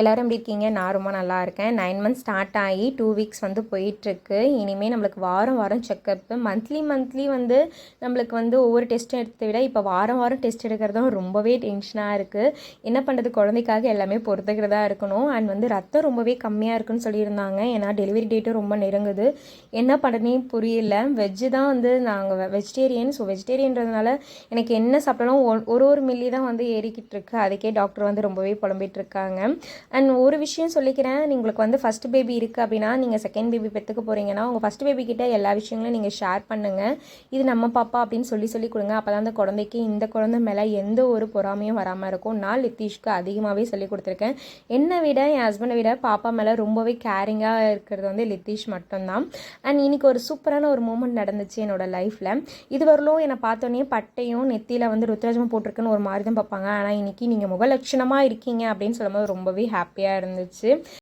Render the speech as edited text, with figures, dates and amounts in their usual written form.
எல்லோரும் எப்படி இருக்கீங்க? நான் ரொம்ப நல்லா இருக்கேன். 9 மந்த்ஸ் ஸ்டார்ட் ஆகி 2 வீக்ஸ் வந்து போயிட்டுருக்கு. இனிமேல் நம்மளுக்கு வாரம் வாரம் செக்கப்பு, மந்த்லி வந்து நம்மளுக்கு வந்து ஒவ்வொரு டெஸ்ட்டும் எடுத்ததை விட இப்போ வாரம் வாரம் டெஸ்ட் எடுக்கிறதும் ரொம்பவே டென்ஷனாக இருக்குது. என்ன பண்ணுறது, குழந்தைக்காக எல்லாமே பொறுத்துக்கிறதா இருக்கணும். அண்ட் வந்து ரத்தம் ரொம்பவே கம்மியாக இருக்குன்னு சொல்லியிருந்தாங்க. ஏன்னா டெலிவரி டேட்டும் ரொம்ப நெருங்குது. என்ன பண்ணனே புரியல. வெஜ்ஜு தான் வந்து நாங்கள் வெஜிடேரியன். ஸோ வெஜிடேரியன்றதுனால எனக்கு என்ன சாப்பிட்டாலும் ஒரு மில்லி தான் வந்து ஏறிக்கிட்டு இருக்கு. அதுக்கே டாக்டர் வந்து ரொம்பவே புலம்பிகிட்டு இருக்காங்க. அண்ட் ஒரு விஷயம் சொல்லிக்கிறேன், உங்களுக்கு வந்து ஃபஸ்ட் பேபி இருக்குது அப்படின்னா, நீங்கள் செகண்ட் பேபி பெற்றுக்க போகிறீங்கன்னா உங்கள் ஃபஸ்ட் பேபி கிட்ட எல்லா விஷயங்களும் நீங்கள் ஷேர் பண்ணுங்கள். இது நம்ம பாப்பா அப்படின்னு சொல்லி கொடுங்க. அப்போ தான் அந்த குழந்தைக்கு இந்த குழந்தை மேலே எந்த ஒரு பொறாமையும் வராமல் இருக்கும். நான் லித்தீஷ்க்கு அதிகமாகவே சொல்லி கொடுத்துருக்கேன். என்னை விட என் ஹஸ்பண்டை விட பாப்பா மேலே ரொம்பவே கேரிங்காக இருக்கிறது வந்து லித்தீஷ் மட்டும்தான். அண்ட் இன்றைக்கி ஒரு சூப்பரான ஒரு மூமெண்ட் நடந்துச்சு என்னோடய லைஃப்பில். இது வரலும் என்னை பார்த்தோன்னே பட்டையும் நெத்தியில் வந்து ருத்ராஜமும் போட்டிருக்குன்னு ஒரு மாதிரி தான் பார்ப்பாங்க. ஆனால் இன்றைக்கி நீங்கள் முகலட்சணமாக இருக்கீங்க அப்படின்னு சொல்லும்போது ரொம்பவே ஹாப்பியாக இருந்துச்சு.